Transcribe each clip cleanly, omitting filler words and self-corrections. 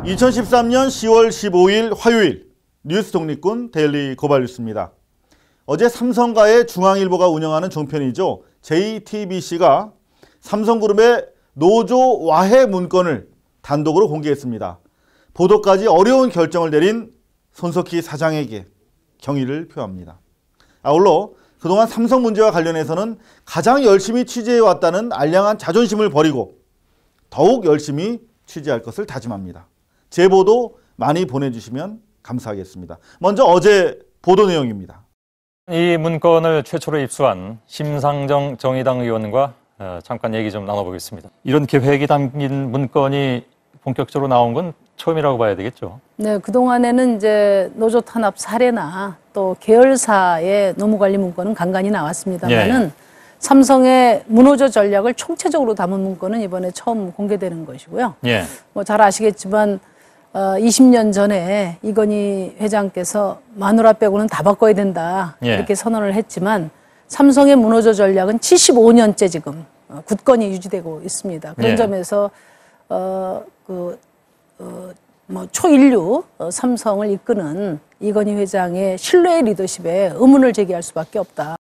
2013년 10월 15일 화요일 뉴스 독립군 데일리 고발뉴스입니다. 어제 삼성과의 중앙일보가 운영하는 종편이죠. JTBC가 삼성그룹의 노조 와해 문건을 단독으로 공개했습니다. 보도까지 어려운 결정을 내린 손석희 사장에게 경의를 표합니다. 아울러 그동안 삼성 문제와 관련해서는 가장 열심히 취재해왔다는 알량한 자존심을 버리고 더욱 열심히 취재할 것을 다짐합니다. 제보도 많이 보내주시면 감사하겠습니다. 먼저 어제 보도 내용입니다. 이 문건을 최초로 입수한 심상정 정의당 의원과 잠깐 얘기 좀 나눠보겠습니다. 이런 계획이 담긴 문건이 본격적으로 나온 건 처음이라고 봐야 되겠죠? 네, 그동안에는 이제 노조 탄압 사례나 또 계열사의 노무관리 문건은 간간히 나왔습니다만은 예. 삼성의 무노조 전략을 총체적으로 담은 문건은 이번에 처음 공개되는 것이고요. 예. 뭐 잘 아시겠지만 20년 전에 이건희 회장께서 마누라 빼고는 다 바꿔야 된다 예. 이렇게 선언을 했지만 삼성의 무노조 전략은 75년째 지금 굳건히 유지되고 있습니다. 그런 예. 점에서 초인류 삼성을 이끄는 이건희 회장의 신뢰의 리더십에 의문을 제기할 수밖에 없다.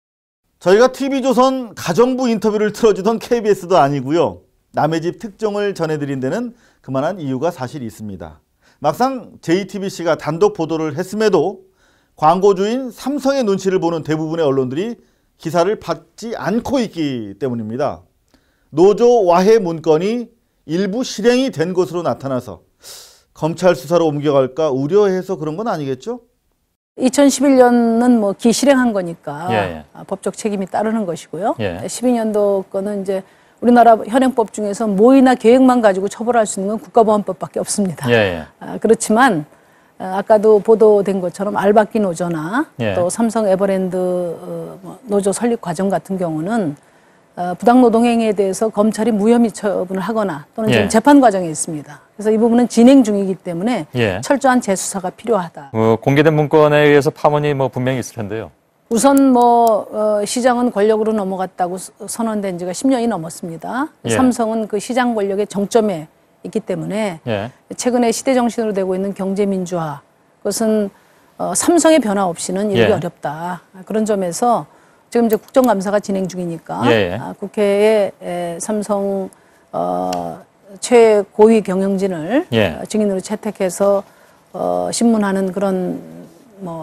저희가 TV조선 가정부 인터뷰를 틀어주던 KBS도 아니고요. 남의 집 특종을 전해드린 데는 그만한 이유가 사실 있습니다. 막상 JTBC가 단독 보도를 했음에도 광고주인 삼성의 눈치를 보는 대부분의 언론들이 기사를 받지 않고 있기 때문입니다. 노조 와해 문건이 일부 실행이 된 것으로 나타나서 검찰 수사로 옮겨갈까 우려해서 그런 건 아니겠죠? 2011년은 뭐 기실행한 거니까 예. 법적 책임이 따르는 것이고요. 예. 12년도 거는 이제 우리나라 현행법 중에서 모의나 계획만 가지고 처벌할 수 있는 건 국가보안법밖에 없습니다. 예. 그렇지만 아까도 보도된 것처럼 알바끼 노조나 예. 또 삼성 에버랜드 노조 설립 과정 같은 경우는 부당노동행위에 대해서 검찰이 무혐의 처분을 하거나 또는 지금 재판 과정에 있습니다. 그래서 이 부분은 진행 중이기 때문에 예. 철저한 재수사가 필요하다. 공개된 문건에 의해서 파문이 분명히 있을 텐데요. 우선 시장은 권력으로 넘어갔다고 선언된 지가 10년이 넘었습니다. 예. 삼성은 그 시장 권력의 정점에 있기 때문에 예. 최근에 시대 정신으로 되고 있는 경제민주화, 그것은 삼성의 변화 없이는 이루기 예. 어렵다. 그런 점에서 지금 이제 국정감사가 진행 중이니까 예. 국회에 삼성 최고위 경영진을 예. 증인으로 채택해서 신문하는 그런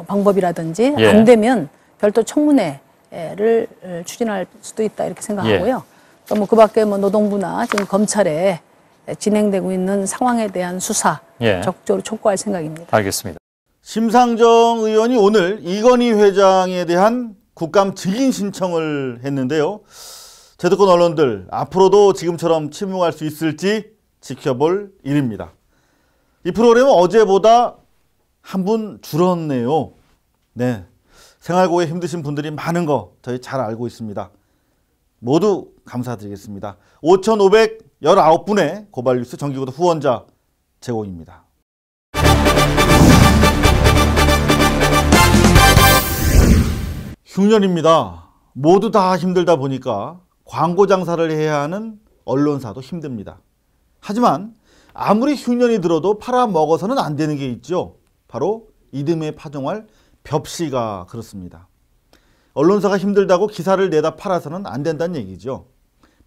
방법이라든지 예. 안 되면 별도 청문회를 추진할 수도 있다 이렇게 생각하고요. 예. 그 밖에 노동부나 지금 검찰에 진행되고 있는 상황에 대한 수사 예. 적극적으로 촉구할 생각입니다. 알겠습니다. 심상정 의원이 오늘 이건희 회장에 대한 국감 증인 신청을 했는데요. 제도권 언론들 앞으로도 지금처럼 침묵할 수 있을지 지켜볼 일입니다. 이 프로그램은 어제보다 한 분 줄었네요. 네, 생활고에 힘드신 분들이 많은 거 저희 잘 알고 있습니다. 모두 감사드리겠습니다. 5,519분의 고발뉴스 정기구독 후원자 제공입니다. 흉년입니다. 모두 다 힘들다 보니까 광고 장사를 해야 하는 언론사도 힘듭니다. 하지만 아무리 흉년이 들어도 팔아먹어서는 안 되는 게 있죠. 바로 이듬해 파종할 벽시가 그렇습니다. 언론사가 힘들다고 기사를 내다 팔아서는 안 된다는 얘기죠.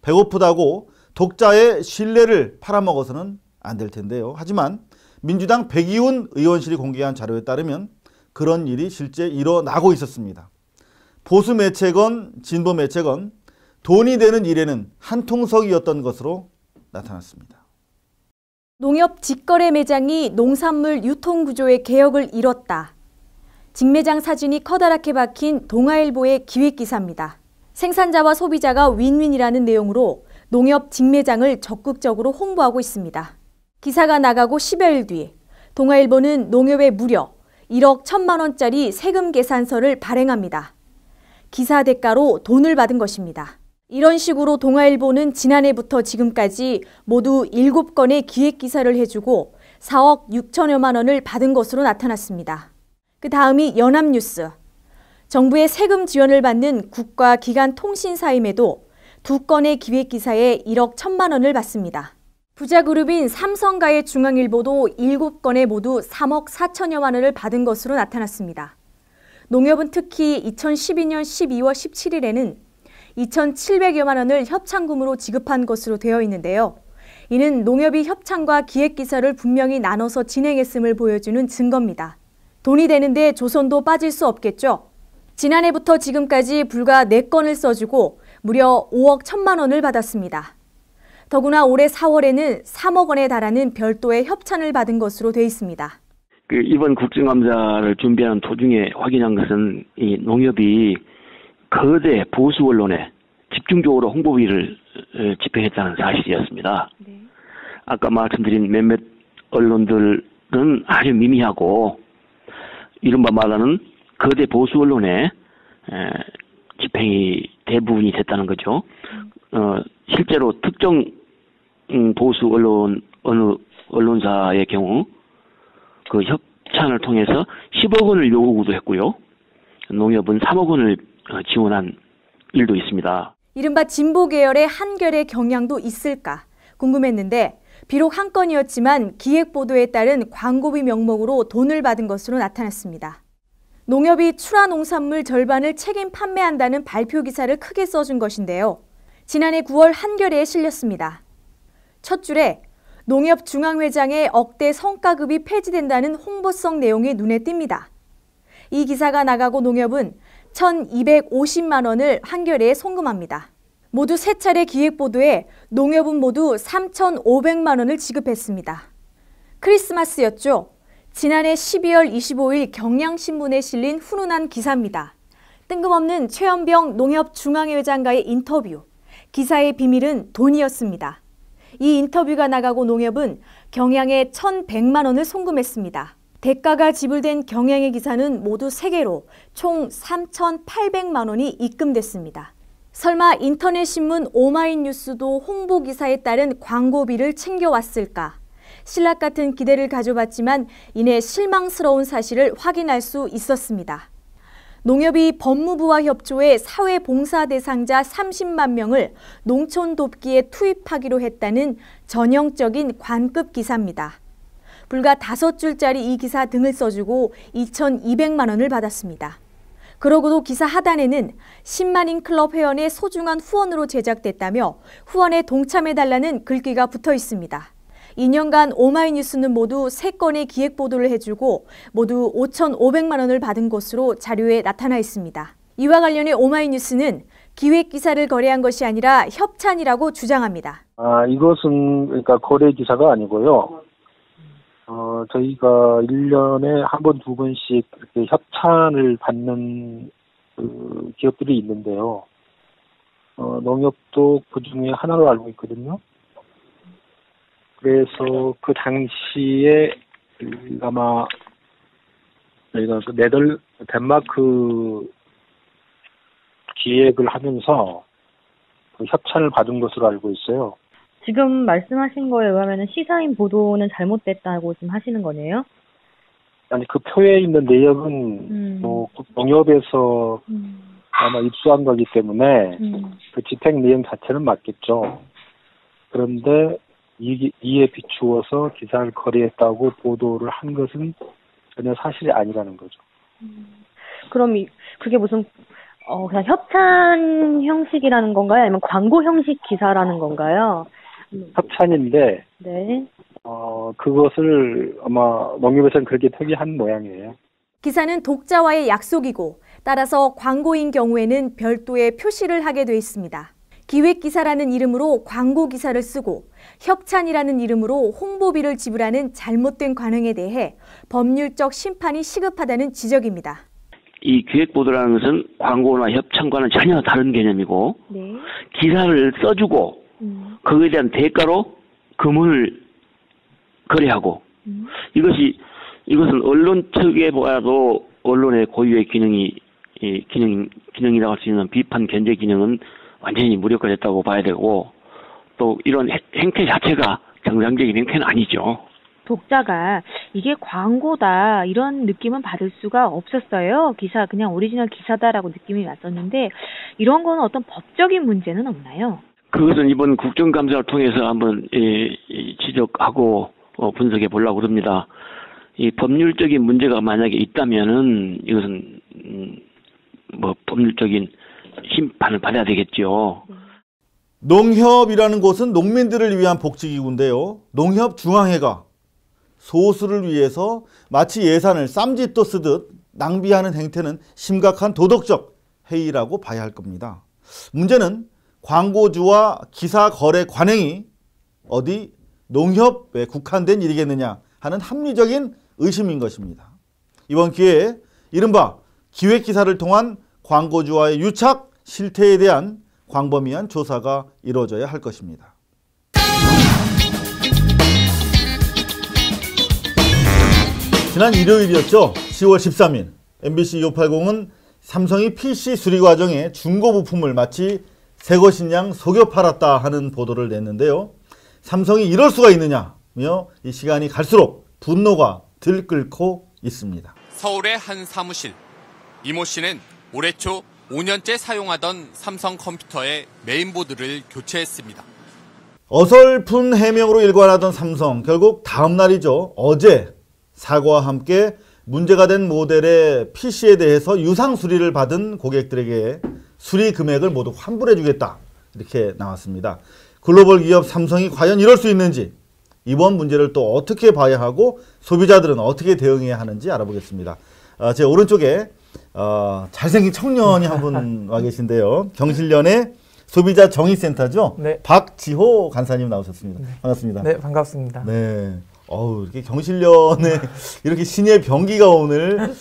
배고프다고 독자의 신뢰를 팔아먹어서는 안 될 텐데요. 하지만 민주당 백이훈 의원실이 공개한 자료에 따르면 그런 일이 실제 일어나고 있었습니다. 보수 매체건 진보 매체건 돈이 되는 일에는 한통속이었던 것으로 나타났습니다. 농협 직거래 매장이 농산물 유통 구조의 개혁을 이뤘다. 직매장 사진이 커다랗게 박힌 동아일보의 기획기사입니다. 생산자와 소비자가 윈윈이라는 내용으로 농협 직매장을 적극적으로 홍보하고 있습니다. 기사가 나가고 10여일 뒤 동아일보는 농협에 무려 1억 1천만 원짜리 세금 계산서를 발행합니다. 기사 대가로 돈을 받은 것입니다. 이런 식으로 동아일보는 지난해부터 지금까지 모두 7건의 기획기사를 해주고 4억 6천여만 원을 받은 것으로 나타났습니다. 그 다음이 연합뉴스. 정부의 세금 지원을 받는 국가기관 통신사임에도 2건의 기획기사에 1억 1천만 원을 받습니다. 부자 그룹인 삼성가의 중앙일보도 7건에 모두 3억 4천여만 원을 받은 것으로 나타났습니다. 농협은 특히 2012년 12월 17일에는 2,700여만 원을 협찬금으로 지급한 것으로 되어 있는데요. 이는 농협이 협찬과 기획기사를 분명히 나눠서 진행했음을 보여주는 증거입니다. 돈이 되는데 조선도 빠질 수 없겠죠. 지난해부터 지금까지 불과 4건을 써주고 무려 5억 1천만 원을 받았습니다. 더구나 올해 4월에는 3억 원에 달하는 별도의 협찬을 받은 것으로 되어 있습니다. 이번 국정감사를 준비하는 도중에 확인한 것은 이 농협이 거대 보수 언론에 집중적으로 홍보비를 집행했다는 사실이었습니다. 네. 아까 말씀드린 몇몇 언론들은 아주 미미하고 이른바 말하는 거대 보수 언론에 집행이 대부분이 됐다는 거죠. 실제로 특정 보수 어느 언론사의 경우 그 협찬을 통해서 10억 원을 요구도 했고요. 농협은 3억 원을 지원한 일도 있습니다. 이른바 진보 계열의 한결의 경향도 있을까 궁금했는데 비록 한 건이었지만 기획보도에 따른 광고비 명목으로 돈을 받은 것으로 나타났습니다. 농협이 출하 농산물 절반을 책임 판매한다는 발표 기사를 크게 써준 것인데요. 지난해 9월 한겨레에 실렸습니다. 첫 줄에 농협 중앙회장의 억대 성과급이 폐지된다는 홍보성 내용이 눈에 띕니다. 이 기사가 나가고 농협은 1,250만 원을 한겨레에 송금합니다. 모두 3차례 기획보도에 농협은 모두 3,500만 원을 지급했습니다. 크리스마스였죠. 지난해 12월 25일 경향신문에 실린 훈훈한 기사입니다. 뜬금없는 최연병 농협 중앙회장과의 인터뷰. 기사의 비밀은 돈이었습니다. 이 인터뷰가 나가고 농협은 경향에 1,100만 원을 송금했습니다. 대가가 지불된 경향의 기사는 모두 3개로 총 3,800만 원이 입금됐습니다. 설마 인터넷 신문 오마이뉴스도 홍보 기사에 따른 광고비를 챙겨왔을까? 신락 같은 기대를 가져봤지만 이내 실망스러운 사실을 확인할 수 있었습니다. 농협이 법무부와 협조해 사회봉사 대상자 30만 명을 농촌 돕기에 투입하기로 했다는 전형적인 관급 기사입니다. 불과 5줄짜리 이 기사 등을 써주고 2,200만 원을 받았습니다. 그러고도 기사 하단에는 10만인 클럽 회원의 소중한 후원으로 제작됐다며 후원에 동참해달라는 글귀가 붙어 있습니다. 2년간 오마이뉴스는 모두 3건의 기획보도를 해주고 모두 5,500만 원을 받은 것으로 자료에 나타나 있습니다. 이와 관련해 오마이뉴스는 기획기사를 거래한 것이 아니라 협찬이라고 주장합니다. 이것은 그러니까 거래 기사가 아니고요. 저희가 1년에 한 번, 2번씩 이렇게 협찬을 받는 기업들이 있는데요. 농협도 그 중에 하나로 알고 있거든요. 그래서 그 당시에 아마 저희가 덴마크 기획을 하면서 그 협찬을 받은 것으로 알고 있어요. 지금 말씀하신 거에 의하면 시사인 보도는 잘못됐다고 지금 하시는 거네요? 아니 그 표에 있는 내역은 뭐 농협에서 아마 입수한 거기 때문에 그 집행 내용 자체는 맞겠죠. 그런데 이에 비추어서 기사를 거래했다고 보도를 한 것은 전혀 사실이 아니라는 거죠. 그럼 그게 무슨 그냥 협찬 형식이라는 건가요? 아니면 광고 형식 기사라는 건가요? 협찬인데 네. 그것을 아마 농협에서는 그렇게 표기한 모양이에요. 기사는 독자와의 약속이고 따라서 광고인 경우에는 별도의 표시를 하게 돼 있습니다. 기획기사라는 이름으로 광고기사를 쓰고 협찬이라는 이름으로 홍보비를 지불하는 잘못된 관행에 대해 법률적 심판이 시급하다는 지적입니다. 이 기획보도라는 것은 광고나 협찬과는 전혀 다른 개념이고 네. 기사를 써주고 그거에 대한 대가로 금을 거래하고 이것은 언론 측에 봐도 언론의 고유의 기능이라고 할 수 있는 비판 견제 기능은 완전히 무력화됐다고 봐야 되고 또 이런 행태 자체가 정상적인 행태는 아니죠. 독자가 이게 광고다 이런 느낌은 받을 수가 없었어요. 그냥 오리지널 기사다라고 느낌이 왔었는데 이런 거는 어떤 법적인 문제는 없나요? 그것은 이번 국정감사를 통해서 한번 지적하고 분석해 보려고 합니다. 이 법률적인 문제가 만약에 있다면은 이것은 뭐 법률적인 심판을 받아야 되겠죠. 농협이라는 곳은 농민들을 위한 복지기구인데요. 농협중앙회가 소수를 위해서 마치 예산을 쌈짓돈 쓰듯 낭비하는 행태는 심각한 도덕적 해이라고 봐야 할 겁니다. 문제는 광고주와 기사 거래 관행이 어디 농협에 국한된 일이겠느냐 하는 합리적인 의심인 것입니다. 이번 기회에 이른바 기획기사를 통한 광고주와의 유착 실태에 대한 광범위한 조사가 이루어져야 할 것입니다. 지난 일요일이었죠. 10월 13일 MBC 2580은 삼성이 PC 수리 과정에 중고 부품을 마치 새 것인 양 속여 팔았다 하는 보도를 냈는데요. 삼성이 이럴 수가 있느냐며 이 시간이 갈수록 분노가 들끓고 있습니다. 서울의 한 사무실. 이모 씨는 올해 초 5년째 사용하던 삼성 컴퓨터의 메인보드를 교체했습니다. 어설픈 해명으로 일관하던 삼성, 결국 다음 날이죠. 어제 사과와 함께 문제가 된 모델의 PC에 대해서 유상 수리를 받은 고객들에게 수리 금액을 모두 환불해 주겠다. 이렇게 나왔습니다. 글로벌 기업 삼성이 과연 이럴 수 있는지, 이번 문제를 또 어떻게 봐야 하고 소비자들은 어떻게 대응해야 하는지 알아보겠습니다. 제 오른쪽에 잘생긴 청년이 한 분 와 계신데요. 경실련의 소비자 정의센터죠. 네. 박지호 간사님 나오셨습니다. 네. 반갑습니다. 네, 반갑습니다. 네. 이렇게 경실련에 이렇게 신의 병기가 오늘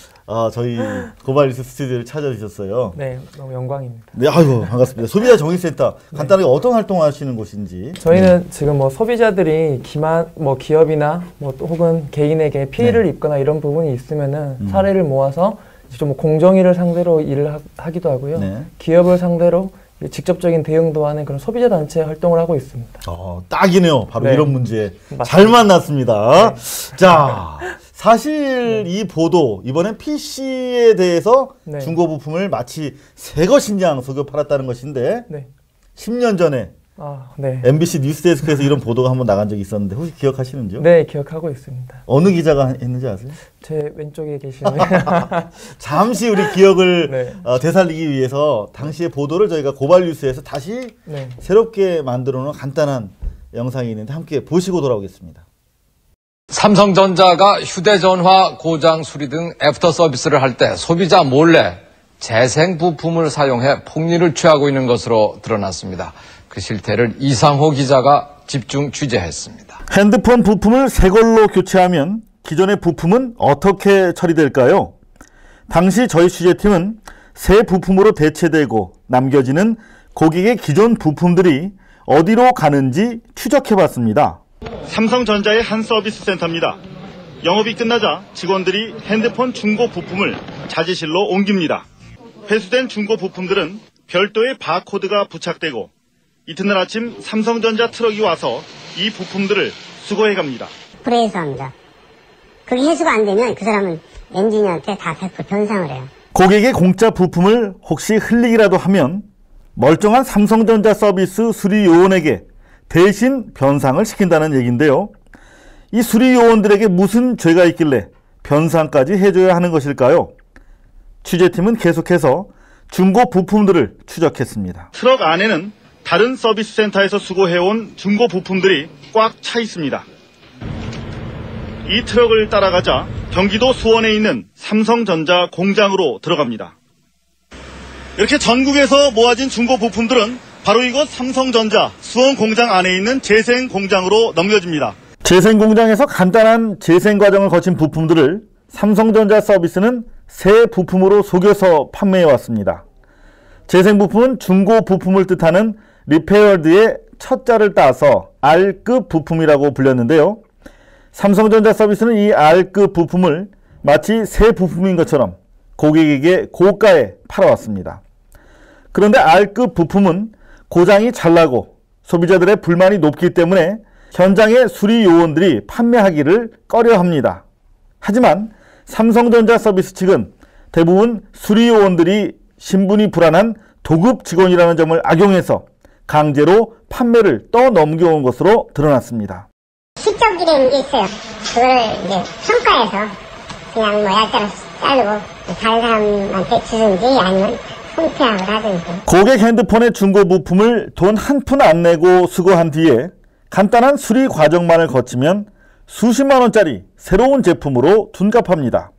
저희 고발뉴스 스튜디오를 찾아주셨어요. 네, 너무 영광입니다. 네, 아이고 반갑습니다. 소비자 정의센터 간단하게 어떤 활동하시는 곳인지. 저희는 지금 뭐 소비자들이 기업이나 또 혹은 개인에게 피해를 입거나 이런 부분이 있으면은 사례를 모아서 좀 공정위를 상대로 일을 하기도 하고요. 네. 기업을 상대로 직접적인 대응도 하는 그런 소비자 단체 활동을 하고 있습니다. 딱이네요. 바로 네. 이런 문제 맞습니다. 잘 만났습니다. 네. 자, 사실 이 보도 이번엔 PC에 대해서 중고 부품을 마치 새 것인 양 속여 팔았다는 것인데 10년 전에 MBC 뉴스데스크에서 이런 보도가 한번 나간 적이 있었는데 혹시 기억하시는지요? 네, 기억하고 있습니다. 어느 기자가 했는지 아세요? 제 왼쪽에 계시는 잠시 우리 기억을 되살리기 위해서 당시의 보도를 저희가 고발뉴스에서 다시 새롭게 만들어 놓은 간단한 영상이 있는데 함께 보시고 돌아오겠습니다. 삼성전자가 휴대전화 고장 수리 등 애프터 서비스를 할 때 소비자 몰래 재생 부품을 사용해 폭리를 취하고 있는 것으로 드러났습니다. 그 실태를 이상호 기자가 집중 취재했습니다. 핸드폰 부품을 새 걸로 교체하면 기존의 부품은 어떻게 처리될까요? 당시 저희 취재팀은 새 부품으로 대체되고 남겨지는 고객의 기존 부품들이 어디로 가는지 추적해봤습니다. 삼성전자의 한 서비스 센터입니다. 영업이 끝나자 직원들이 핸드폰 중고 부품을 자재실로 옮깁니다. 회수된 중고 부품들은 별도의 바코드가 부착되고 이튿날 아침 삼성전자 트럭이 와서 이 부품들을 수거해 갑니다. 프레이스합니다. 그게 해수가 안 되면 그 사람은 엔지니어한테 다 100% 변상을 해요. 고객의 공짜 부품을 혹시 흘리기라도 하면 멀쩡한 삼성전자 서비스 수리 요원에게 대신 변상을 시킨다는 얘기인데요. 이 수리 요원들에게 무슨 죄가 있길래 변상까지 해줘야 하는 것일까요? 취재팀은 계속해서 중고 부품들을 추적했습니다. 트럭 안에는 다른 서비스 센터에서 수거해온 중고 부품들이 꽉 차 있습니다. 이 트럭을 따라가자 경기도 수원에 있는 삼성전자 공장으로 들어갑니다. 이렇게 전국에서 모아진 중고 부품들은 바로 이곳 삼성전자 수원 공장 안에 있는 재생 공장으로 넘겨집니다. 재생 공장에서 간단한 재생 과정을 거친 부품들을 삼성전자 서비스는 새 부품으로 속여서 판매해 왔습니다. 재생 부품은 중고 부품을 뜻하는 리페어드의 첫 자를 따서 R급 부품이라고 불렸는데요. 삼성전자 서비스는 이 R급 부품을 마치 새 부품인 것처럼 고객에게 고가에 팔아왔습니다. 그런데 R급 부품은 고장이 잘 나고 소비자들의 불만이 높기 때문에 현장의 수리 요원들이 판매하기를 꺼려합니다. 하지만 삼성전자 서비스 측은 대부분 수리 요원들이 신분이 불안한 도급 직원이라는 점을 악용해서 강제로 판매를 떠넘겨온 것으로 드러났습니다. 시적질에 문제 있어요. 그거를 이제 평가해서 그냥 뭐 얄짤로 자르고 다른 사람한테 주든지 아니면 송폐합을 하든지. 고객 핸드폰의 중고 부품을 돈 한 푼 안 내고 수거한 뒤에 간단한 수리 과정만을 거치면 수십만 원짜리 새로운 제품으로 둔갑합니다.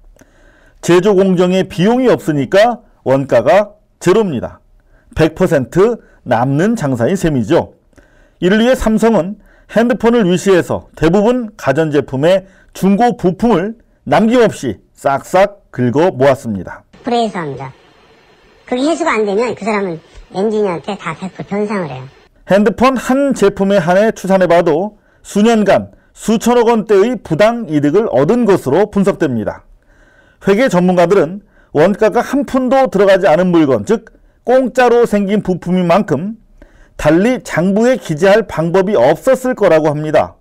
제조 공정에 비용이 없으니까 원가가 제로입니다. 100% 남는 장사인 셈이죠. 이를 위해 삼성은 핸드폰을 위시해서 대부분 가전제품의 중고 부품을 남김없이 싹싹 긁어 모았습니다. 불회수합니다. 그게 해수가 안 되면 그 사람은 엔지니어한테 다 100% 변상을 해요. 핸드폰 한 제품에 한해 추산해봐도 수년간 수천억 원대의 부당 이득을 얻은 것으로 분석됩니다. 회계 전문가들은 원가가 한 푼도 들어가지 않은 물건, 즉 공짜로 생긴 부품인 만큼 달리 장부에 기재할 방법이 없었을 거라고 합니다.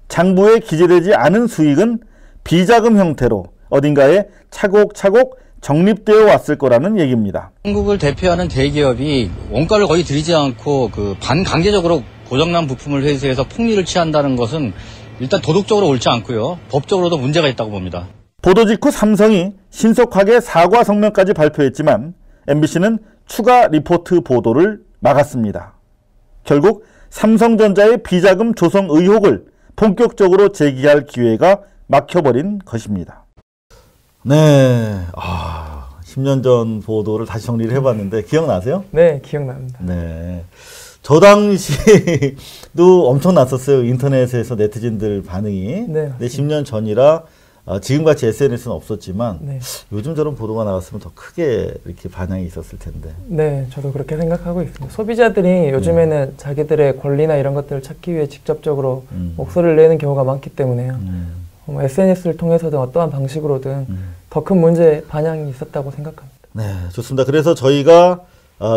장부에 기재되지 않은 수익은 비자금 형태로 어딘가에 차곡차곡 적립되어 왔을 거라는 얘기입니다. 한국을 대표하는 대기업이 원가를 거의 들이지 않고 반강제적으로 고장난 부품을 회수해서 폭리를 취한다는 것은 일단 도덕적으로 옳지 않고요. 법적으로도 문제가 있다고 봅니다. 보도 직후 삼성이 신속하게 사과 성명까지 발표했지만 MBC는 추가 리포트 보도를 막았습니다. 결국 삼성전자의 비자금 조성 의혹을 본격적으로 제기할 기회가 막혀버린 것입니다. 네, 10년 전 보도를 다시 정리를 해봤는데 기억나세요? 네, 기억납니다. 네, 저 당시도 엄청 났었어요. 인터넷에서 네티즌들 반응이. 네, 근데 10년 전이라 지금같이 SNS는 없었지만 네. 요즘 저런 보도가 나왔으면 더 크게 이렇게 반향이 있었을 텐데. 네, 저도 그렇게 생각하고 있습니다. 소비자들이 요즘에는 자기들의 권리나 이런 것들을 찾기 위해 직접적으로 목소리를 내는 경우가 많기 때문에요. SNS를 통해서든 어떠한 방식으로든 더 큰 문제 반향이 있었다고 생각합니다. 네, 좋습니다. 그래서 저희가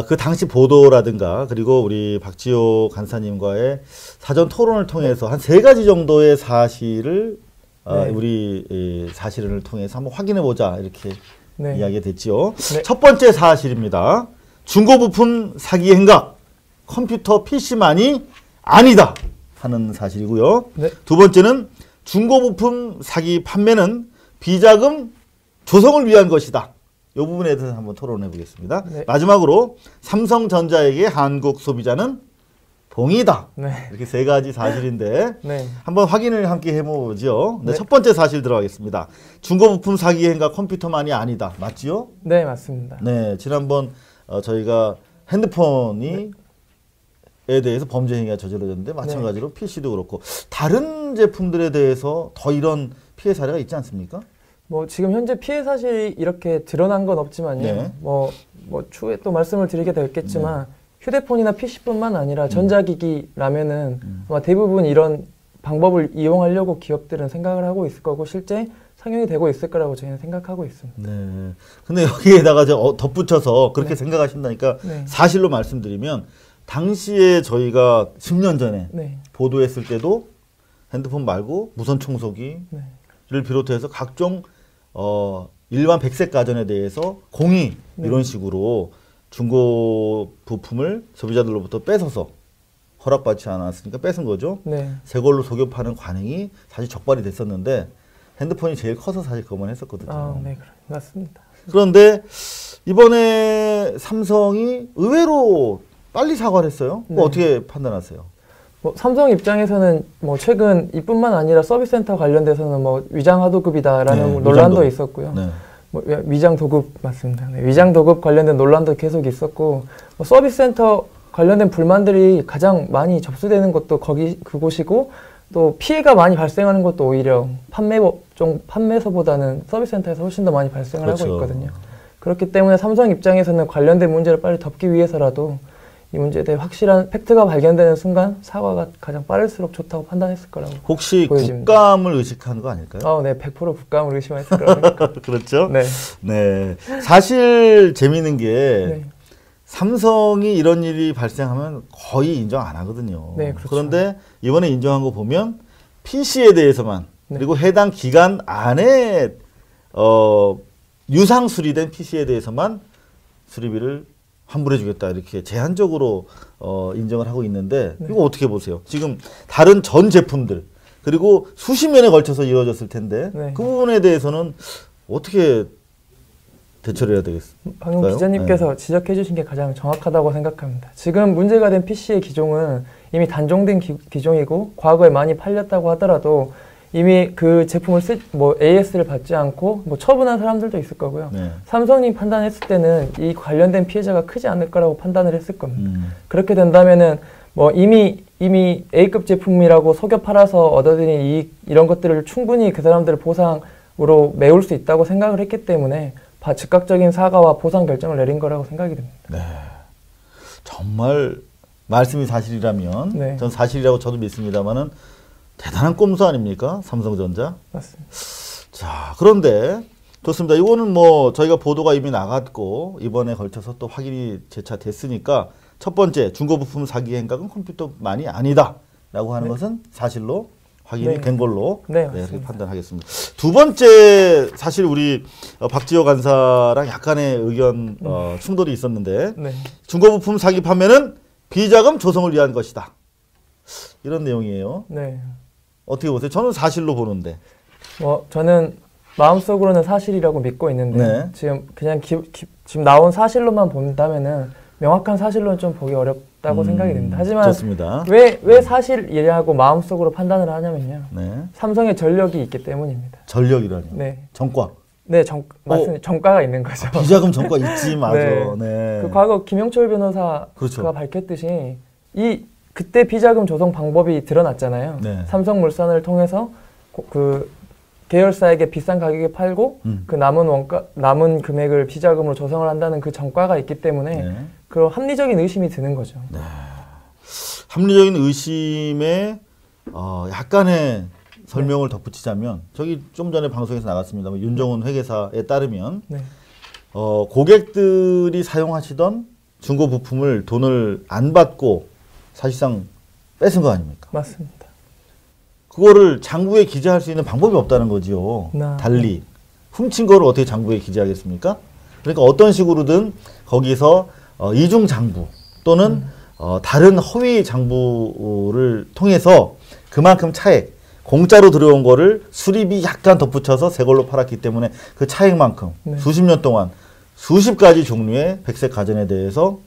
그 당시 보도라든가 그리고 우리 박지호 간사님과의 사전 토론을 통해서 한 3가지 정도의 사실을 네. 우리 사실을 통해서 한번 확인해보자 이렇게 네. 이야기가 됐지요. 네. 첫 번째 사실입니다. 중고부품 사기 행각, 컴퓨터 PC만이 아니다 하는 사실이고요. 네. 두 번째는 중고부품 사기 판매는 비자금 조성을 위한 것이다. 이 부분에 대해서 한번 토론해 보겠습니다. 네. 마지막으로 삼성전자에게 한국 소비자는 봉이다. 네. 이렇게 3가지 사실인데 네. 한번 확인을 함께 해보죠. 네, 네. 첫 번째 사실 들어가겠습니다. 중고부품 사기 행각 컴퓨터만이 아니다. 맞지요? 네, 맞습니다. 네, 지난번 저희가 핸드폰이 에 대해서 범죄 행위가 저질러졌는데 마찬가지로 네. PC도 그렇고 다른 제품들에 대해서 더 이런 피해 사례가 있지 않습니까? 뭐 지금 현재 피해 사실이 이렇게 드러난 건 없지만요. 네. 뭐 추후에 또 말씀을 드리게 되겠지만 네. 휴대폰이나 PC뿐만 아니라 전자기기라면은 아마 대부분 이런 방법을 이용하려고 기업들은 생각을 하고 있을 거고 실제 상용이 되고 있을 거라고 저희는 생각하고 있습니다. 네. 근데 여기에다가 덧붙여서 그렇게 네. 생각하신다니까 네. 사실로 말씀드리면 당시에 저희가 10년 전에 네. 보도했을 때도 핸드폰 말고 무선 청소기를 네. 비롯해서 각종 일반 백색 가전에 대해서 공의 네. 이런 식으로 중고 부품을 소비자들로부터 뺏어서 허락받지 않았으니까 뺏은 거죠. 네. 새 걸로 속여 파는 관행이 사실 적발이 됐었는데 핸드폰이 제일 커서 사실 그것만 했었거든요. 네, 맞습니다. 그런데 이번에 삼성이 의외로 빨리 사과를 했어요. 네. 어떻게 판단하세요? 삼성 입장에서는 최근 이뿐만 아니라 서비스 센터 관련돼서는 위장 하도급이다라는 네, 논란도 있었고요. 네. 위장 도급 맞습니다. 네, 위장 도급 관련된 논란도 계속 있었고 서비스 센터 관련된 불만들이 가장 많이 접수되는 것도 그곳이고 또 피해가 많이 발생하는 것도 오히려 판매서보다는 서비스 센터에서 훨씬 더 많이 발생을 그렇죠. 하고 있거든요. 그렇기 때문에 삼성 입장에서는 관련된 문제를 빨리 덮기 위해서라도 이 문제에 대해 확실한 팩트가 발견되는 순간 사과가 가장 빠를수록 좋다고 판단했을 거라고 혹시 보여집니다. 국감을 의식한 거 아닐까요? 네, 100% 국감을 의심했을 거라고 생각합니다. 그렇죠? 네. 네. 사실 재미있는 게 네. 삼성이 이런 일이 발생하면 거의 인정 안 하거든요. 네, 그렇죠. 그런데 이번에 인정한 거 보면 PC에 대해서만 네. 그리고 해당 기간 안에 유상 수리된 PC에 대해서만 수리비를 환불해주겠다 이렇게 제한적으로 인정을 하고 있는데 이거 어떻게 보세요? 지금 다른 전 제품들 그리고 수십 년에 걸쳐서 이루어졌을 텐데 그 부분에 대해서는 어떻게 대처를 해야 되겠어요? 방금 기자님께서 지적해 주신 게 가장 정확하다고 생각합니다. 지금 문제가 된 PC의 기종은 이미 단종된 기종이고 과거에 많이 팔렸다고 하더라도 이미 그 제품을 AS를 받지 않고 처분한 사람들도 있을 거고요. 삼성이 판단했을 때는 이 관련된 피해자가 크지 않을 거라고 판단을 했을 겁니다. 그렇게 된다면은 이미 A급 제품이라고 속여 팔아서 얻어들인 이익 이런 것들을 충분히 그 사람들을 보상으로 메울 수 있다고 생각을 했기 때문에 즉각적인 사과와 보상 결정을 내린 거라고 생각이 됩니다. 네. 정말 말씀이 사실이라면 전 사실이라고 저도 믿습니다만은 대단한 꼼수 아닙니까? 삼성전자. 맞습니다. 자, 그런데 좋습니다. 이거는 저희가 보도가 이미 나갔고 이번에 걸쳐서 또 확인이 재차 됐으니까 첫 번째 중고 부품 사기 행각은 컴퓨터만이 아니다라고 하는 것은 사실로 확인이 된 걸로 그렇게 판단하겠습니다. 두 번째 사실 우리 박지호 간사랑 약간의 의견 충돌이 있었는데 중고 부품 사기 판매는 비자금 조성을 위한 것이다. 이런 내용이에요. 네. 어떻게 보세요? 저는 사실로 보는데. 저는 마음속으로는 사실이라고 믿고 있는데 지금 그냥 지금 나온 사실로만 본다면은 명확한 사실로는 좀 보기 어렵다고 생각이 됩니다. 하지만 좋습니다. 왜 사실이라고 마음속으로 판단을 하냐면요. 삼성의 전력이 있기 때문입니다. 전력이라뇨? 네. 정가? 네, 맞습니다. 정가가 있는 거죠. 비자금 정가 있지, 맞아. 그 과거 김영철 변호사가 밝혔듯이 그때 비자금 조성 방법이 드러났잖아요. 삼성물산을 통해서 그 계열사에게 비싼 가격에 팔고 그 남은 금액을 비자금으로 조성을 한다는 그 정가가 있기 때문에 그런 합리적인 의심이 드는 거죠. 합리적인 의심에 약간의 설명을 덧붙이자면 저기 좀 전에 방송에서 나갔습니다만 윤정훈 회계사에 따르면 고객들이 사용하시던 중고 부품을 돈을 안 받고 사실상 뺏은 거 아닙니까? 맞습니다. 그거를 장부에 기재할 수 있는 방법이 없다는 거지요. 달리 훔친 거를 어떻게 장부에 기재하겠습니까? 그러니까 어떤 식으로든 거기서 이중 장부 또는 다른 허위 장부를 통해서 그만큼 차액 공짜로 들어온 거를 수리비 약간 덧붙여서 새 걸로 팔았기 때문에 그 차액만큼 수십 년 동안 수십 가지 종류의 백색 가전에 대해서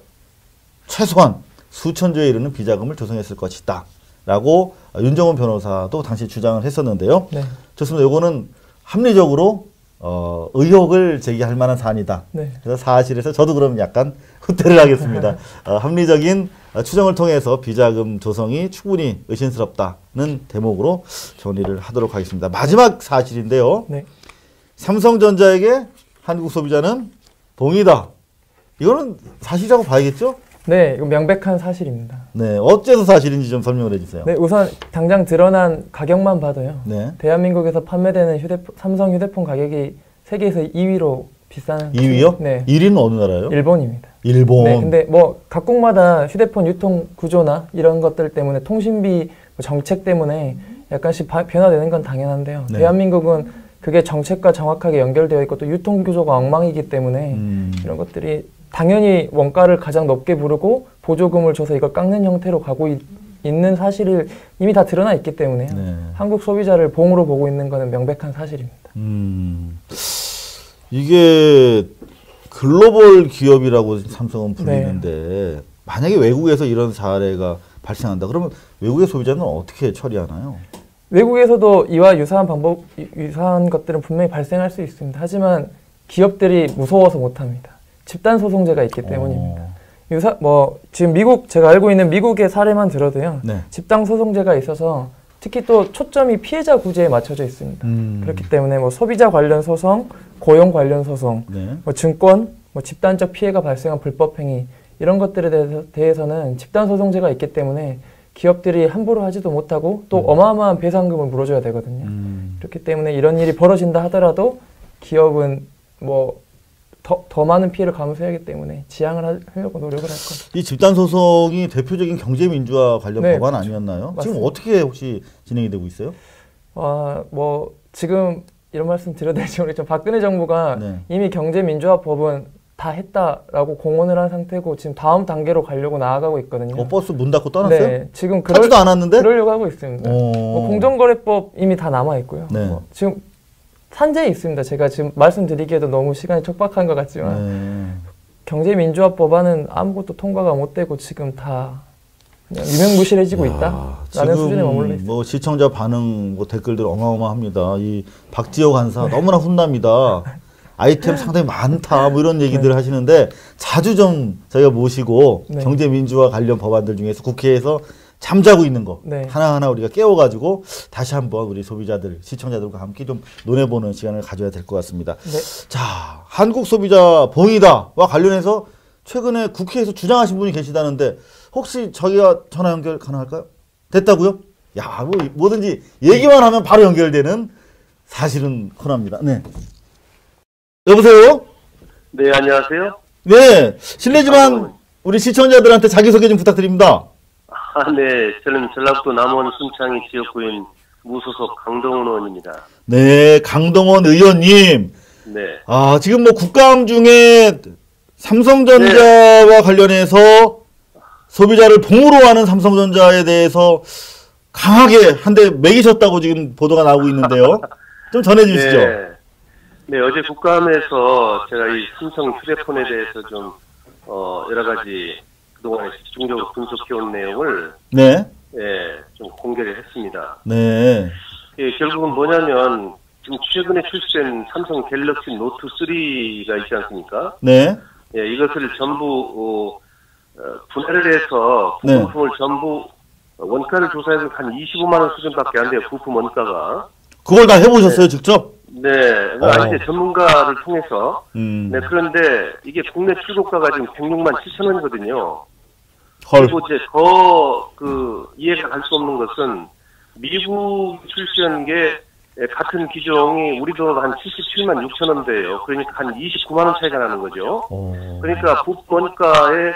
최소한 수천조에 이르는 비자금을 조성했을 것이다 라고 윤정훈 변호사도 당시 주장을 했었는데요. 좋습니다. 이거는 합리적으로 의혹을 제기할 만한 사안이다. 그래서 사실에서 저도 그럼 약간 후퇴를 하겠습니다. 합리적인 추정을 통해서 비자금 조성이 충분히 의심스럽다는 대목으로 정리를 하도록 하겠습니다. 마지막 사실인데요. 삼성전자에게 한국 소비자는 동의다. 이거는 사실이라고 봐야겠죠? 네, 이거 명백한 사실입니다. 네, 어째서 사실인지 좀 설명을 해주세요. 네, 우선 당장 드러난 가격만 봐도요. 대한민국에서 판매되는 삼성 휴대폰 가격이 세계에서 2위로 비싼. 2위요? 네. 1위는 어느 나라예요? 일본입니다. 일본. 네, 근데 각국마다 휴대폰 유통 구조나 이런 것들 때문에 통신비 정책 때문에 약간씩 변화되는 건 당연한데요. 대한민국은 그게 정책과 정확하게 연결되어 있고 또 유통 구조가 엉망이기 때문에 이런 것들이 당연히 원가를 가장 높게 부르고 보조금을 줘서 이걸 깎는 형태로 가고 있는 사실을 이미 다 드러나 있기 때문에요. 한국 소비자를 봉으로 보고 있는 것은 명백한 사실입니다. 이게 글로벌 기업이라고 삼성은 불리는데 만약에 외국에서 이런 사례가 발생한다 그러면 외국의 소비자는 어떻게 처리하나요? 외국에서도 이와 유사한 것들은 분명히 발생할 수 있습니다. 하지만 기업들이 무서워서 못합니다. 집단 소송제가 있기 때문입니다. 지금 제가 알고 있는 미국의 사례만 들어도요. 집단 소송제가 있어서 특히 또 초점이 피해자 구제에 맞춰져 있습니다. 그렇기 때문에 소비자 관련 소송, 고용 관련 소송, 증권, 집단적 피해가 발생한 불법 행위 이런 것들에 대해서는 집단 소송제가 있기 때문에 기업들이 함부로 하지도 못하고 또 어마어마한 배상금을 물어줘야 되거든요. 그렇기 때문에 이런 일이 벌어진다 하더라도 기업은 더 많은 피해를 감수해야 하기 때문에 지양을 하려고 노력을 할 겁니다. 이 집단 소송이 대표적인 경제민주화 관련 법안 아니었나요? 맞습니다. 지금 어떻게 혹시 진행이 되고 있어요? 지금 이런 말씀 드려도 될지 모르겠지만 박근혜 정부가 이미 경제민주화법은 다 했다라고 공언을 한 상태고 지금 다음 단계로 가려고 나아가고 있거든요. 버스 문 닫고 떠났어요? 네, 지금 하지도 않았는데? 그러려고 하고 있습니다. 공정거래법 이미 다 남아 있고요. 네. 지금 산재에 있습니다. 제가 지금 말씀드리기에도 너무 시간이 촉박한 것 같지만 경제민주화 법안은 아무것도 통과가 못 되고 지금 다 그냥 유명무실해지고 있다라는 수준에 머물러 있습니다. 뭐 시청자 반응, 뭐 댓글들 어마어마합니다. 이 박지호 간사 너무나 훈납니다. 아이템 상당히 많다, 뭐 이런 얘기들 하시는데 자주 좀 저희가 모시고 경제민주화 관련 법안들 중에서 국회에서 잠자고 있는 거 하나하나 우리가 깨워가지고 다시 한번 우리 소비자들, 시청자들과 함께 좀 논해보는 시간을 가져야 될 것 같습니다. 자, 한국 소비자 봉이다와 관련해서 최근에 국회에서 주장하신 분이 계시다는데 혹시 저희가 전화 연결 가능할까요? 됐다고요? 야, 뭐 뭐든지 얘기만 하면 바로 연결되는 사실은 코너입니다. 네. 여보세요? 네, 안녕하세요. 네, 실례지만 우리 시청자들한테 자기소개 좀 부탁드립니다. 네, 저는 전라북도 남원 순창이 지역구인 무소속 강동원 의원입니다. 네, 강동원 의원님. 네. 아, 지금 뭐 국감 중에 삼성전자와 관련해서 소비자를 봉으로 하는 삼성전자에 대해서 강하게 한 대 매기셨다고 지금 보도가 나오고 있는데요. 좀 전해주시죠. 네, 어제 국감에서 제가 이 삼성 휴대폰에 대해서 좀 여러 가지 그동안에 집중적으로 분석해온 내용을 좀 공개를 했습니다. 네. 결국은 뭐냐면 지금 최근에 출시된 삼성 갤럭시 노트 3가 있지 않습니까? 네. 이것을 전부 분해를 해서 부품을 전부 원가를 조사해서 한 25만 원 수준밖에 안 돼요. 부품 원가가. 그걸 다 해보셨어요, 직접? 네, 이제 전문가를 통해서. 네, 그런데 이게 국내 출고가가 지금 106만 7천 원이거든요. 그리고 이제 더 이해가 갈 수 없는 것은 미국 출시한 게 같은 기종이 우리도 한 77만 6천 원대예요. 그러니까 한 29만 원 차이가 나는 거죠. 그러니까 부품 원가의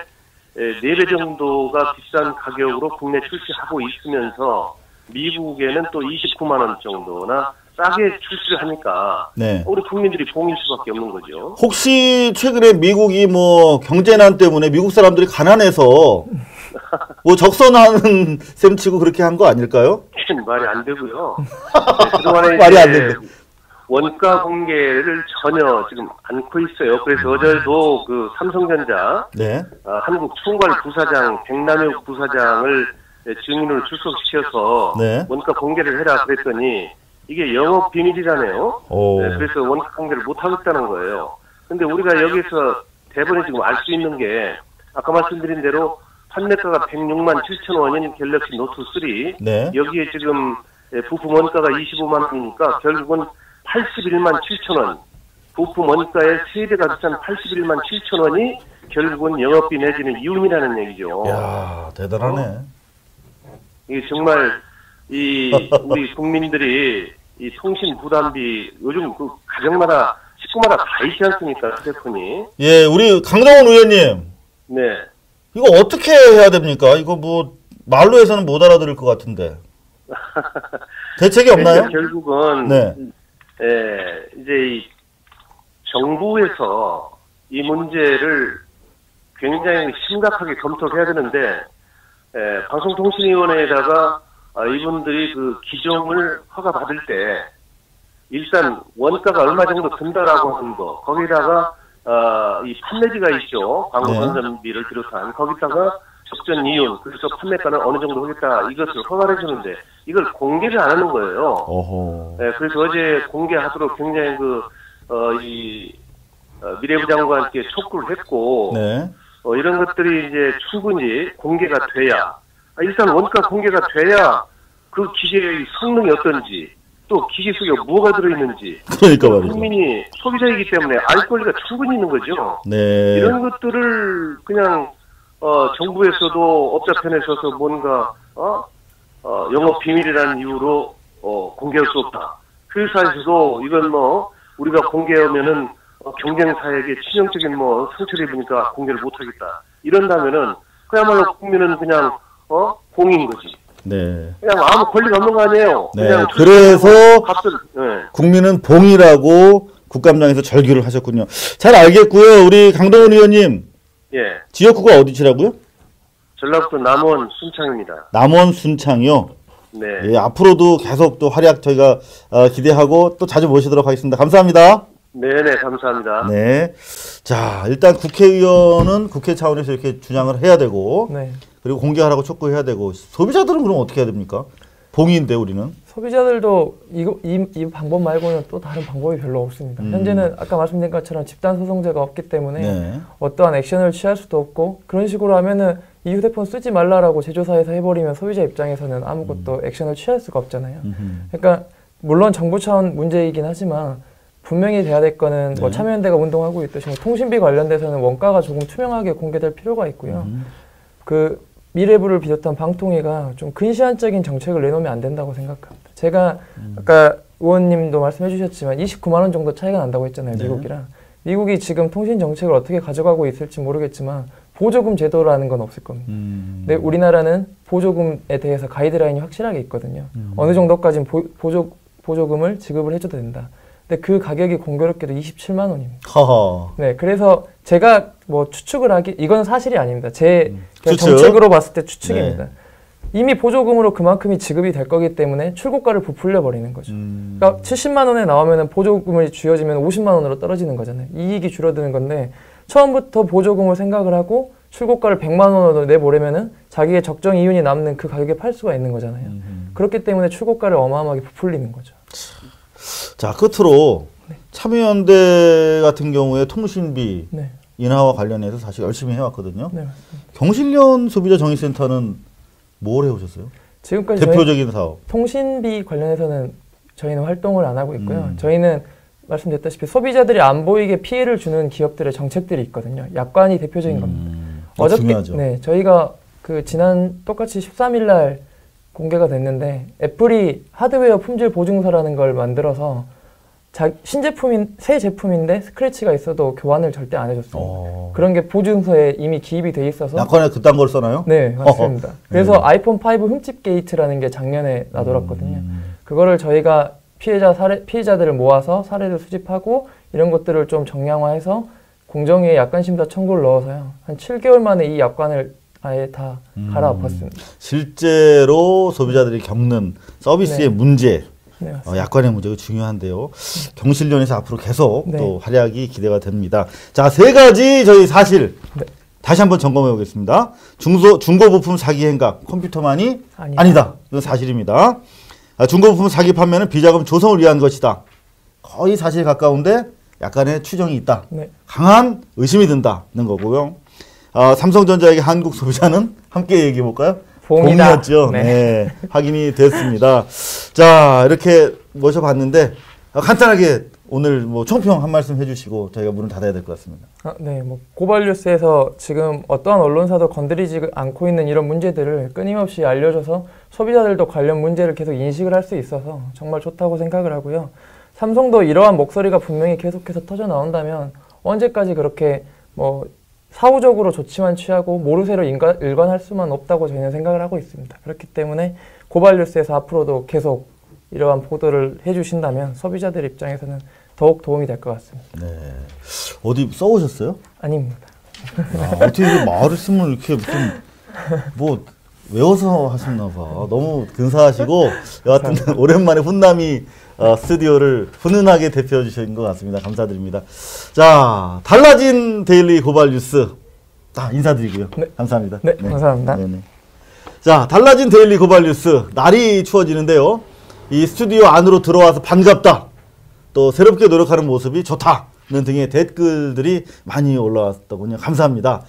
4배 정도가 비싼 가격으로 국내 출시하고 있으면서 미국에는 또 29만 원 정도나 싸게 출시를 하니까 우리 국민들이 봉일 수밖에 없는 거죠. 혹시 최근에 미국이 뭐 경제난 때문에 미국 사람들이 가난해서 뭐 적선하는 셈치고 그렇게 한 거 아닐까요? 말이 안 되고요. 그동안에 말이 안 된다. 원가 공개를 전혀 지금 않고 있어요. 그래서 어제도 그 삼성전자 한국 총괄 부사장 백남혁 부사장을 증인으로 출석시켜서 원가 공개를 해라 그랬더니 이게 영업 비밀이라네요. 그래서 원가 공개를 못 하겠다는 거예요. 근데 우리가 여기서 대본에 지금 알 수 있는 게 아까 말씀드린 대로 판매가가 106만 7천 원인 갤럭시 노트 3 여기에 지금 부품 원가가 25만 원이니까 결국은 81만 7천 원 부품 원가의 3배가 비싼 81만 7천 원이 결국은 영업비 내지는 이윤이라는 얘기죠. 이야, 대단하네. 이게 정말 우리 국민들이 이 통신 부담비 요즘 그 가정마다 식구마다 다 있지 않습니까? 휴대폰이. 예, 우리 강동원 의원님. 네. 이거 어떻게 해야 됩니까? 이거 뭐 말로 해서는 못 알아들을 것 같은데. 대책이 없나요? 결국은 이제 이 정부에서 이 문제를 굉장히 심각하게 검토를 해야 되는데 방송통신위원회에다가 이분들이 그 기종을 허가 받을 때 일단 원가가 얼마 정도 든다라고 하는 거 거기다가 이 판매비가 있죠. 광고 선전비를 비롯한 거기다가 적정 이윤 그래서 판매가는 어느 정도 하겠다 이것을 허가를 해주는데 이걸 공개를 안 하는 거예요. 그래서 어제 공개하도록 굉장히 미래부 장관께 촉구를 했고 이런 것들이 이제 충분히 공개가 돼야 일단 원가 공개가 돼야 그 기계의 성능이 어떤지 또 기계 속에 뭐가 들어있는지 그러니까 말이죠. 국민이 소비자이기 때문에 알 권리가 충분히 있는 거죠. 이런 것들을 그냥 정부에서도 업자편에 서서 뭔가 영업 비밀이라는 이유로 공개할 수 없다. 회사에서도 이건 뭐 우리가 공개하면은 경쟁사에게 치명적인 뭐 상처를 입으니까 공개를 못하겠다. 이런다면은 그야말로 국민은 그냥 공인 거지. 그냥 아무 권리가 없는 거 아니에요. 그냥 그래서 국민은 봉이라고 국감장에서 절규를 하셨군요. 잘 알겠고요. 우리 강동원 의원님. 예. 지역구가 어디시라고요? 전라북도 남원 순창입니다. 남원 순창이요? 네. 예, 앞으로도 계속 또 활약 저희가 기대하고 또 자주 모시도록 하겠습니다. 감사합니다. 네네, 감사합니다. 네. 자, 일단 국회의원은 국회 차원에서 이렇게 주장을 해야 되고, 네. 그리고 공개하라고 촉구해야 되고, 소비자들은 그럼 어떻게 해야 됩니까? 봉인인데 우리는. 소비자들도 이 방법 말고는 또 다른 방법이 별로 없습니다. 현재는 아까 말씀드린 것처럼 집단 소송제가 없기 때문에 네. 어떠한 액션을 취할 수도 없고, 그런 식으로 하면은 이 휴대폰 쓰지 말라라고 제조사에서 해버리면 소비자 입장에서는 아무것도 액션을 취할 수가 없잖아요. 그러니까 물론 정부 차원 문제이긴 하지만 분명히 돼야 될 거는 뭐 참여연대가 운동하고 있듯이 뭐 통신비 관련돼서는 원가가 조금 투명하게 공개될 필요가 있고요. 그 미래부를 비롯한 방통위가 좀 근시안적인 정책을 내놓으면 안 된다고 생각합니다. 제가 아까 의원님도 말씀해 주셨지만 29만 원 정도 차이가 난다고 했잖아요. 미국이랑. 미국이 지금 통신 정책을 어떻게 가져가고 있을지 모르겠지만 보조금 제도라는 건 없을 겁니다. 근데 우리나라는 보조금에 대해서 가이드라인이 확실하게 있거든요. 어느 정도까지는 보조금을 지급을 해줘도 된다. 근데 그 가격이 공교롭게도 27만 원입니다. 허허. 네, 그래서 제가 뭐 추측을 이건 사실이 아닙니다. 제 추측? 정책으로 봤을 때 추측입니다. 네. 이미 보조금으로 그만큼이 지급이 될 거기 때문에 출고가를 부풀려 버리는 거죠. 그러니까 70만 원에 나오면 보조금을 쥐어지면 50만 원으로 떨어지는 거잖아요. 이익이 줄어드는 건데 처음부터 보조금을 생각을 하고 출고가를 100만 원으로 내보려면은 자기의 적정 이윤이 남는 그 가격에 팔 수가 있는 거잖아요. 그렇기 때문에 출고가를 어마어마하게 부풀리는 거죠. 자, 끝으로 참여연대 같은 경우에 통신비 인하와 관련해서 사실 열심히 해왔거든요. 네, 경실련 소비자정의센터는 뭘 해오셨어요? 지금까지 대표적인 사업. 통신비 관련해서는 저희는 활동을 안 하고 있고요. 저희는 말씀드렸다시피 소비자들이 안 보이게 피해를 주는 기업들의 정책들이 있거든요. 약관이 대표적인 겁니다. 어저께 중요하죠. 네, 저희가 그 지난 똑같이 13일 날 공개가 됐는데 애플이 하드웨어 품질 보증서라는 걸 만들어서 새 제품인데 스크래치가 있어도 교환을 절대 안 해줬습니다. 그런 게 보증서에 이미 기입이 돼 있어서. 약관에 그딴 걸 써나요? 네, 맞습니다. 그래서 아이폰 5 흠집 게이트라는 게 작년에 나돌았거든요. 그거를 저희가 피해자들을 모아서 사례를 수집하고 이런 것들을 좀 정량화해서 공정위에 약관심사 청구를 넣어서요. 한 7개월 만에 이 약관을 아예 다 갈아엎었습니다. 실제로 소비자들이 겪는 서비스의 문제, 약관의 문제가 중요한데요. 경실련에서 앞으로 계속 또 활약이 기대가 됩니다. 자, 세 가지 저희 사실 다시 한번 점검해 보겠습니다. 중고 부품 사기 행각, 컴퓨터만이 아니다. 이건 사실입니다. 중고 부품 사기 판매는 비자금 조성을 위한 것이다. 거의 사실에 가까운데 약간의 추정이 있다. 강한 의심이 든다는 거고요. 삼성전자에게 한국 소비자는 함께 얘기해 볼까요? 봄이었죠. 네. 확인이 됐습니다. 자, 이렇게 모셔봤는데 간단하게 오늘 뭐 총평 한 말씀 해주시고 저희가 문을 닫아야 될 것 같습니다. 네, 뭐 고발뉴스에서 지금 어떠한 언론사도 건드리지 않고 있는 이런 문제들을 끊임없이 알려줘서 소비자들도 관련 문제를 계속 인식을 할 수 있어서 정말 좋다고 생각을 하고요. 삼성도 이러한 목소리가 분명히 계속해서 터져 나온다면 언제까지 그렇게 뭐 사후적으로 조치만 취하고 모르쇠로 일관할 수만 없다고 저희는 생각을 하고 있습니다. 그렇기 때문에 고발뉴스에서 앞으로도 계속 이러한 보도를 해주신다면 소비자들 입장에서는 더욱 도움이 될 것 같습니다. 네. 어디 써오셨어요? 아닙니다. 어떻게 말씀을 이렇게 무슨 뭐 외워서 하셨나 봐. 너무 근사하시고 여하튼 오랜만에 훈남이 스튜디오를 훈훈하게 대표해 주신 것 같습니다. 감사드립니다. 자, 달라진 데일리 고발 뉴스 인사드리고요. 감사합니다. 네, 감사합니다. 네네. 자, 달라진 데일리 고발 뉴스. 날이 추워지는데요. 이 스튜디오 안으로 들어와서 반갑다. 또 새롭게 노력하는 모습이 좋다는 등의 댓글들이 많이 올라왔더군요. 감사합니다.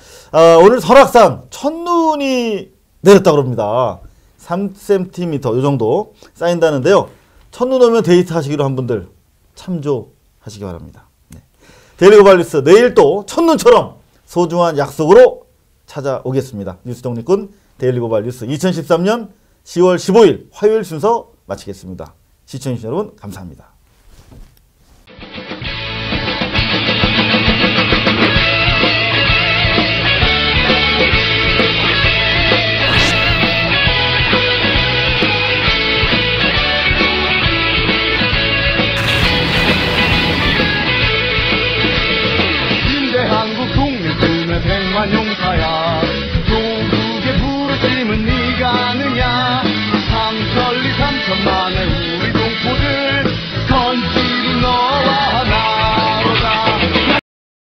오늘 설악산 첫눈이 내렸다고 합니다. 3cm 이 정도 쌓인다는데요. 첫눈 오면 데이트 하시기로 한 분들 참조하시기 바랍니다. 네. 데일리 고발 뉴스 내일 또 첫눈처럼 소중한 약속으로 찾아오겠습니다. 뉴스 독립군 데일리 고발 뉴스 2013년 10월 15일 화요일 순서 마치겠습니다. 시청해주신 여러분 감사합니다.